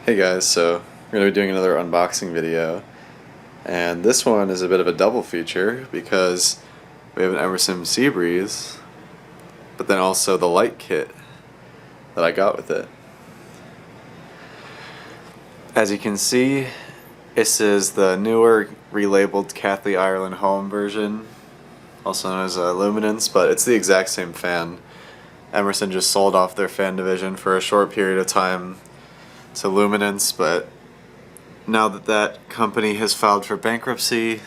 Hey guys, so we're going to be doing another unboxing video, and this one is a bit of a double feature because we have an Emerson Seabreeze, but then also the light kit that I got with it. As you can see, this is the newer relabeled Kathleen Ireland Home version, also known as Luminance, but it's the exact same fan. Emerson just sold off their fan division for a short period of time to Luminance, but now that that company has filed for bankruptcy,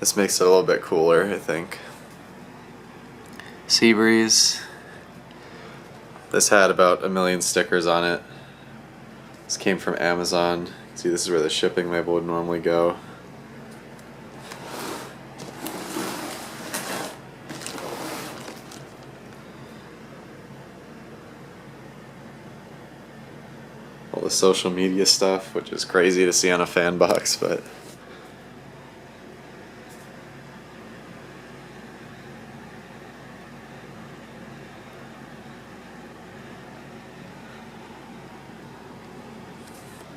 this makes it a little bit cooler, I think. Seabreeze. This had about 1 million stickers on it. This came from Amazon. See, this is where the shipping label would normally go. All the social media stuff, which is crazy to see on a fan box, but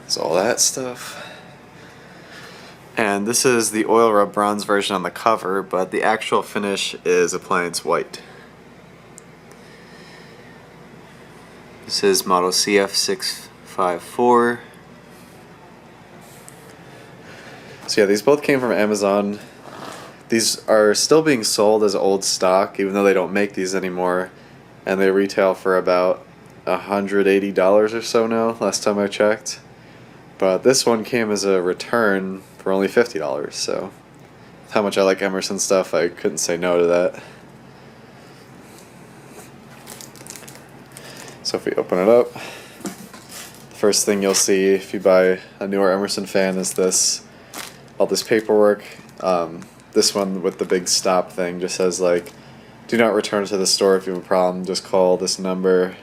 it's all that stuff. And this is the oil rub bronze version on the cover, but the actual finish is appliance white. This is model CF654. So yeah, these both came from Amazon. These are still being sold as old stock, even though they don't make these anymore, and they retail for about $180 or so now, last time I checked. But this one came as a return for only $50, so with how much I like Emerson stuff, I couldn't say no to that. So if we open it up, the first thing you'll see if you buy a newer Emerson fan is all this paperwork. This one with the big stop thing just says, like, do not return to the store if you have a problem, just call this number.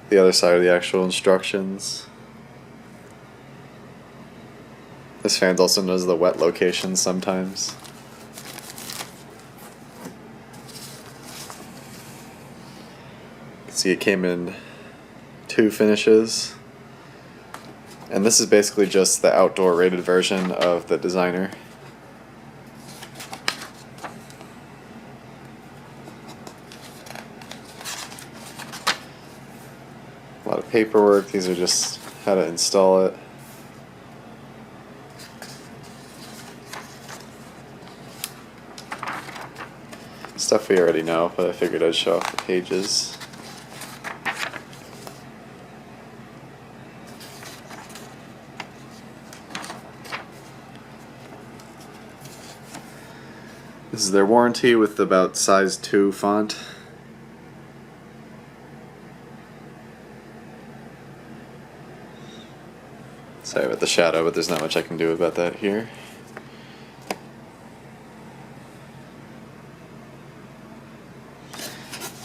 The other side of the actual instructions. This fan's also known as the wet location sometimes. You can see it came in 2 finishes. And this is basically just the outdoor rated version of the designer. A lot of paperwork. These are just how to install it. Stuff we already know, but I figured I'd show off the pages. This is their warranty with about size 2 font. Sorry about the shadow, but there's not much I can do about that here.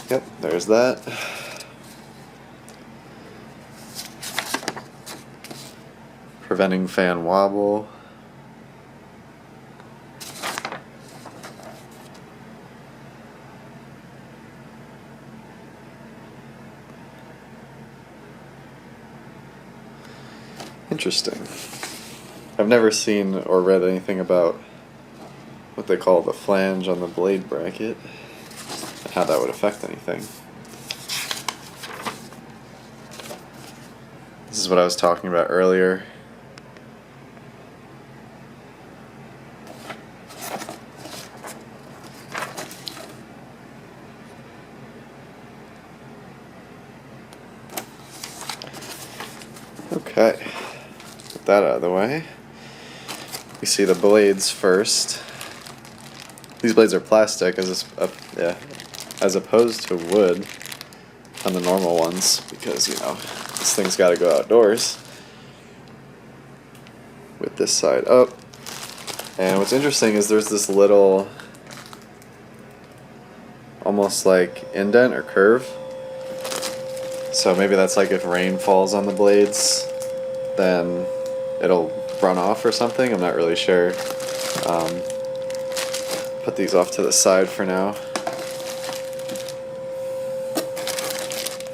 Yep, there's that. Preventing fan wobble. Interesting. I've never seen or read anything about what they call the flange on the blade bracket and how that would affect anything. This is what I was talking about earlier. Okay. That out of the way. We see the blades first. These blades are plastic as opposed to wood on the normal ones because, you know, this thing's got to go outdoors. With this side up. And what's interesting is there's this little almost like indent or curve. So maybe that's like if rain falls on the blades, then it'll run off or something. I'm not really sure. Put these off to the side for now.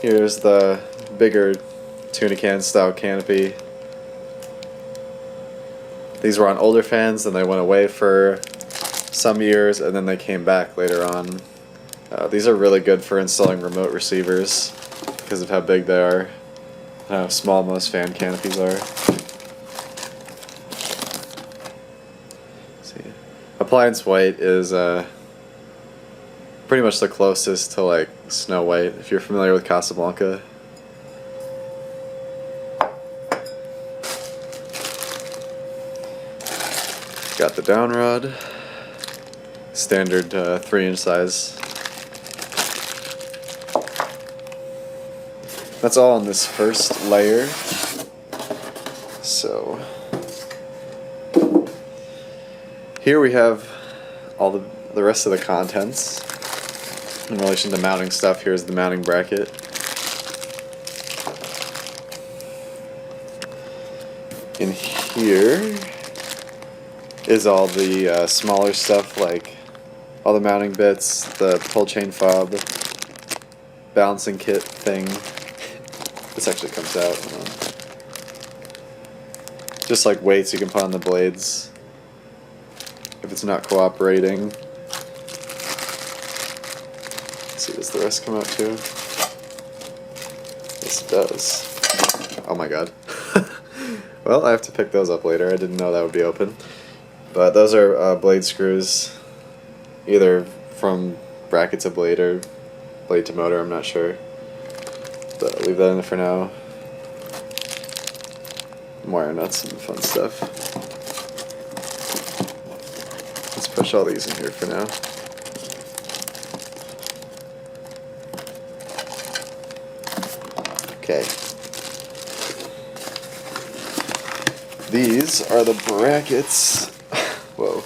Here's the bigger tuna can style canopy. These were on older fans, then they went away for some years, and then they came back later on. These are really good for installing remote receivers because of how big they are and how small most fan canopies are. Let's see. Appliance white is pretty much the closest to like Snow White, if you're familiar with Casablanca. Got the down rod, standard 3-inch size. That's all on this first layer. So here we have all the rest of the contents. In relation to mounting stuff, here's the mounting bracket. In here is all the smaller stuff, like all the mounting bits, the pull chain fob, balancing kit thing. This actually comes out. Just like weights you can put on the blades if it's not cooperating. Let's see, does the rest come out too? Yes, it does. Oh my god. Well, I have to pick those up later. I didn't know that would be open. But those are blade screws, either from bracket to blade or blade to motor, I'm not sure. But I'll leave that in there for now. Wire nuts and fun stuff. Let's push all these in here for now. Okay. These are the brackets. Whoa.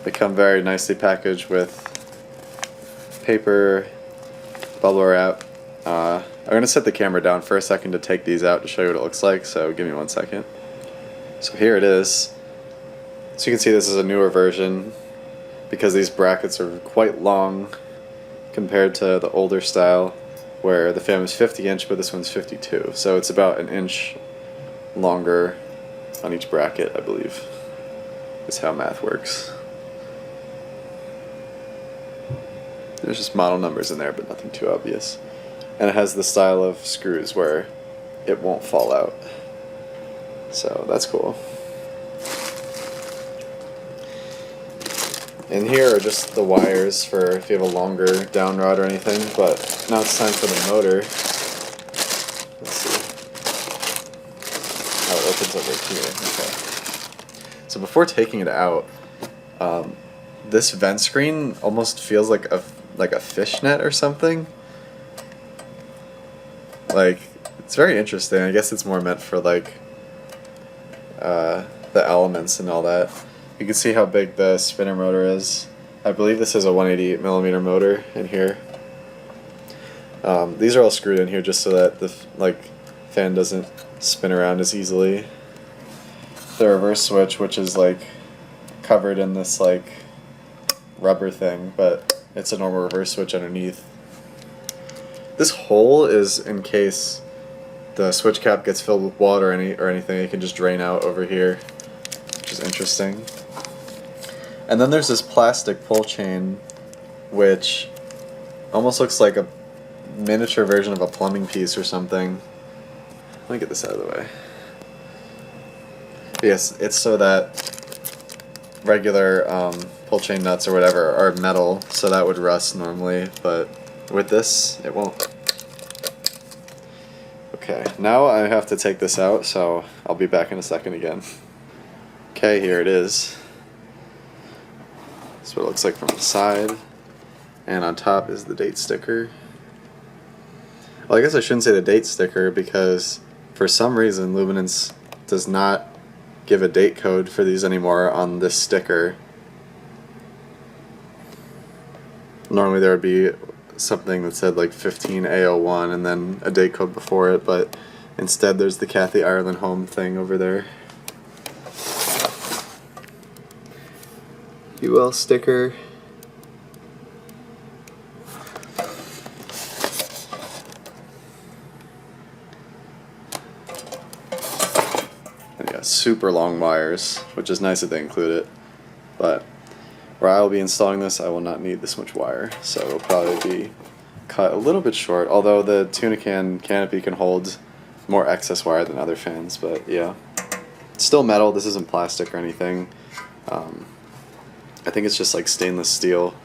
They come very nicely packaged with paper, bubble wrap. I'm going to set the camera down for a second to take these out to show you what it looks like, so give me 1 second. So here it is. So you can see this is a newer version because these brackets are quite long compared to the older style where the fan was 50-inch but this one's 52. So it's about an inch longer on each bracket, I believe, is how math works. There's just model numbers in there, but nothing too obvious. And it has the style of screws where it won't fall out. So that's cool. And here are just the wires for if you have a longer down rod or anything, but now it's time for the motor. Let's see how it opens over here. Okay. So before taking it out, this vent screen almost feels like a fishnet or something. Like, it's very interesting. I guess it's more meant for like the elements and all that. You can see how big the spinner motor is. I believe this is a 188mm motor in here. These are all screwed in here just so that the fan doesn't spin around as easily. The reverse switch, which is like covered in this like rubber thing, but it's a normal reverse switch underneath. This hole is in case the switch cap gets filled with water or anything, it can just drain out over here, which is interesting. And then there's this plastic pull chain, which almost looks like a miniature version of a plumbing piece or something. Let me get this out of the way. Yes, it's so that regular pull chain nuts or whatever are metal, so that would rust normally, but with this, it won't. Okay, now I have to take this out, so I'll be back in a second again. Okay, here it is. That's what it looks like from the side. And on top is the date sticker. Well, I guess I shouldn't say the date sticker because for some reason Luminance does not give a date code for these anymore on this sticker. Normally there would be something that said like 15A01 and then a date code before it, but instead there's the Kathy Ireland Home thing over there. UL sticker. got super long wires, which is nice that they include it. But where I will be installing this, I will not need this much wire, so it'll probably be cut a little bit short, although the tuna can canopy can hold more excess wire than other fans. But yeah, it's still metal. This isn't plastic or anything. I think it's just like stainless steel.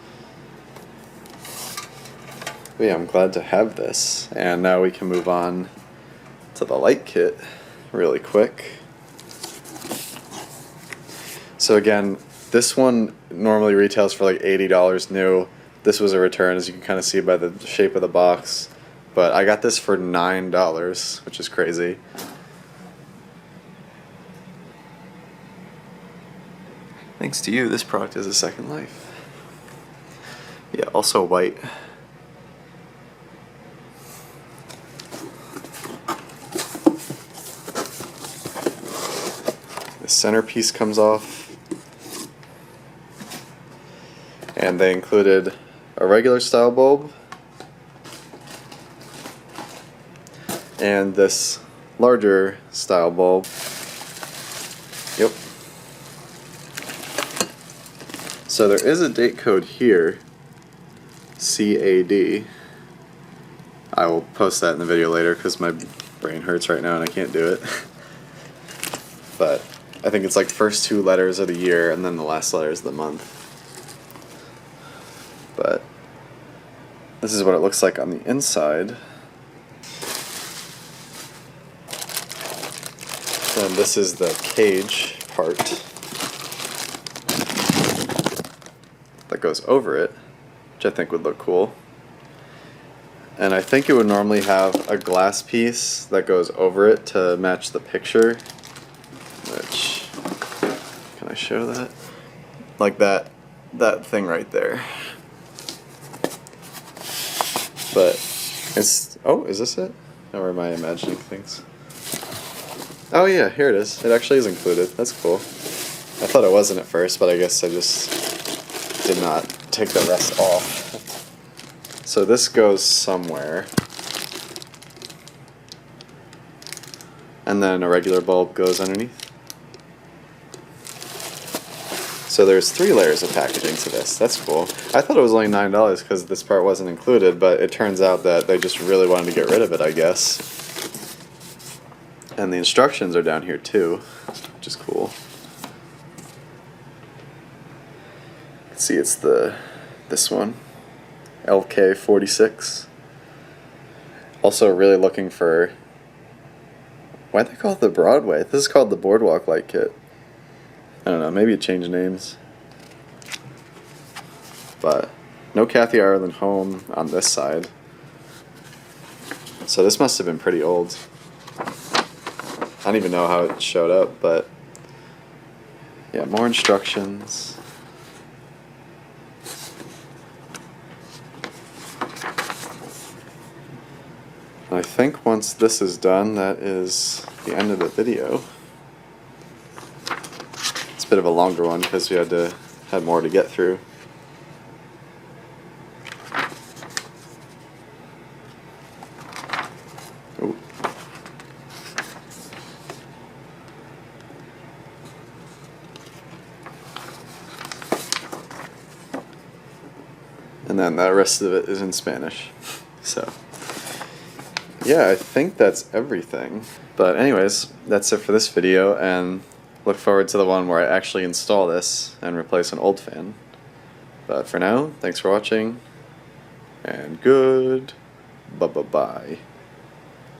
But yeah, I'm glad to have this, and now we can move on to the light kit really quick. So again, this one normally retails for like $80 new. This was a return, as you can kind of see by the shape of the box. But I got this for $9, which is crazy. Thanks to you, this product has a second life. Yeah, also white. The centerpiece comes off. And they included a regular style bulb and this larger style bulb. Yep. So there is a date code here, CAD. I will post that in the video later because my brain hurts right now and I can't do it. But I think it's like first 2 letters of the year and then the last letters of the month. But this is what it looks like on the inside. Then this is the cage part that goes over it, which I think would look cool. And I think it would normally have a glass piece that goes over it to match the picture, which, can I show that? Like that thing right there. But it's, oh, is this it? Or am I imagining things? Oh yeah, here it is. It actually is included. That's cool. I thought it wasn't at first, but I guess I just did not take the rest off. So this goes somewhere. And then a regular bulb goes underneath. So there's 3 layers of packaging to this. That's cool. I thought it was only $9 because this part wasn't included, but it turns out that they just really wanted to get rid of it, I guess. And the instructions are down here too, which is cool. You can see it's this one, LK46. Also really looking for, why'd they call it the Broadway? This is called the Boardwalk Light Kit. I don't know, maybe it changed names. But no Kathy Ireland Home on this side. So this must have been pretty old. I don't even know how it showed up, but yeah, more instructions. I think once this is done, that is the end of the video. It's a bit of a longer one because we had more to get through. Ooh. And then the rest of it is in Spanish. So yeah, I think that's everything. But anyways, that's it for this video, and look forward to the one where I actually install this and replace an old fan. But for now, thanks for watching, and good bye-bye-bye.